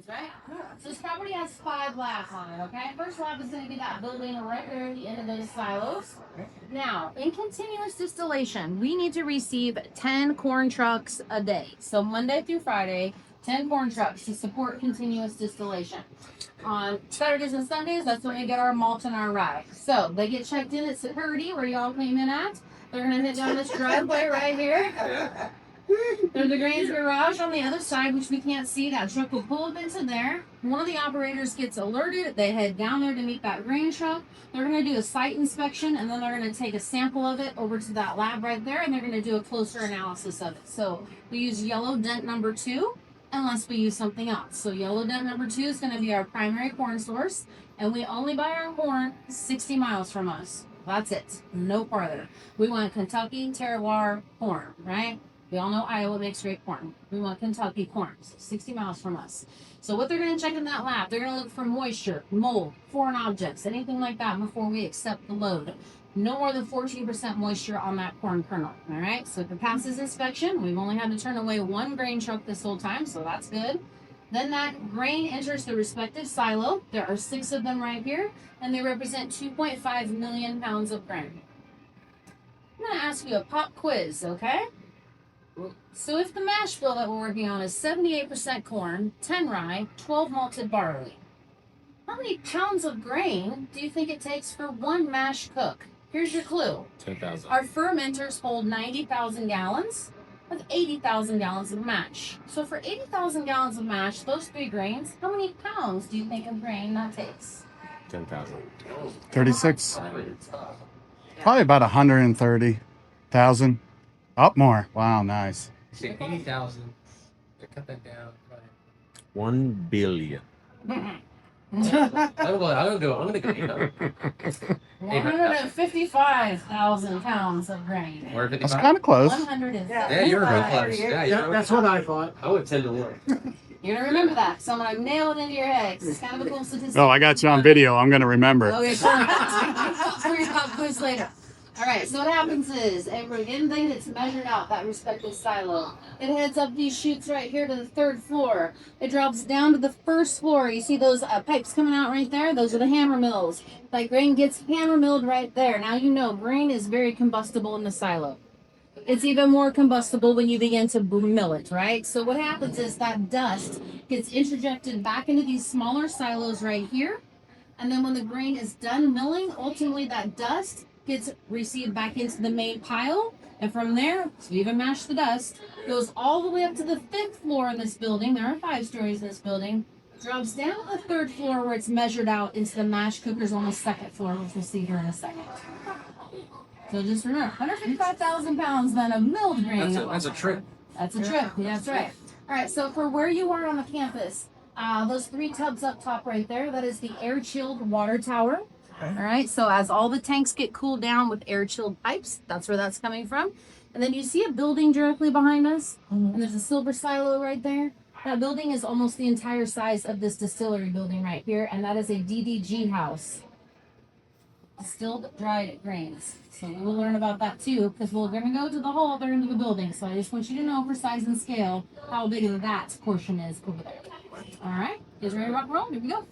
Right? So this property has 5 labs on it, okay? First lab is going to be that building right there at the end of those silos. Now, in continuous distillation, we need to receive 10 corn trucks a day. So Monday through Friday, 10 corn trucks to support continuous distillation. On Saturdays and Sundays, that's when we get our malt and our rye. So they get checked in at security, where y'all came in at. They're going to hit down this driveway right here. There's the grains garage on the other side, which we can't see. That truck will pull up into there. One of the operators gets alerted. They head down there to meet that grain truck. They're going to do a site inspection, and then they're going to take a sample of it over to that lab right there, and they're going to do a closer analysis of it. So we use yellow dent number 2 unless we use something else. So yellow dent number 2 is going to be our primary corn source, and we only buy our corn 60 miles from us. That's it. No farther. We want Kentucky terroir corn, right? We all know Iowa makes great corn. We want Kentucky corn, 60 miles from us. So what they're going to check in that lab, they're going to look for moisture, mold, foreign objects, anything like that before we accept the load. No more than 14% moisture on that corn kernel, all right? So if it passes inspection, we've only had to turn away 1 grain truck this whole time, so that's good. Then that grain enters the respective silo. There are 6 of them right here, and they represent 2.5 million pounds of grain. I'm going to ask you a pop quiz, okay? So if the mash bill that we're working on is 78% corn, 10 rye, 12 malted barley, how many pounds of grain do you think it takes for 1 mash cook? Here's your clue. 10,000. Our fermenters hold 90,000 gallons with 80,000 gallons of mash. So for 80,000 gallons of mash, those 3 grains, how many pounds do you think of grain that takes? 10,000. 36. Probably about 130,000. Up more. Wow, nice. Say 80,000. Cut that down. 1 billion. I'm gonna go. 155,000 pounds of grain. That's kind of close. 155. Yeah, you were real close. Yeah, That's what I thought. I would 10 to 1. You're gonna remember that. So I'm gonna nail it into your head. It's kind of a cool statistic. Oh, I got you on video. I'm going to remember. Okay, cool. For your pop quiz later. All right, so what happens is anything that's measured out, that respective silo, it heads up these chutes right here to the 3rd floor. It drops down to the 1st floor. You see those pipes coming out right there? Those are the hammer mills. That grain gets hammer milled right there. Now you know grain is very combustible in the silo. It's even more combustible when you begin to mill it, right? So what happens is that dust gets interjected back into these smaller silos right here. And then when the grain is done milling, ultimately that dust gets received back into the main pile, and from there, so we even mash the dust, goes all the way up to the 5th floor in this building. There are 5 stories in this building. Drops down to the 3rd floor where it's measured out into the mash cookers on the 2nd floor, which we'll see here in a second. So just remember, 155,000 pounds then of milled grain. That's a trip. That's a trip. Yeah, that's right. All right, so for where you are on the campus, those 3 tubs up top right there, that is the air-chilled water tower. All right, so as all the tanks get cooled down with air-chilled pipes, that's where that's coming from. And then you see a building directly behind us, and there's a silver silo right there. That building is almost the entire size of this distillery building right here, and that is a DDG house. Distilled dried grains. So we'll learn about that too, because we're going to go to the whole other end of the building. So I just want you to know for size and scale how big that portion is over there. All right, you guys ready to rock and roll? Here we go.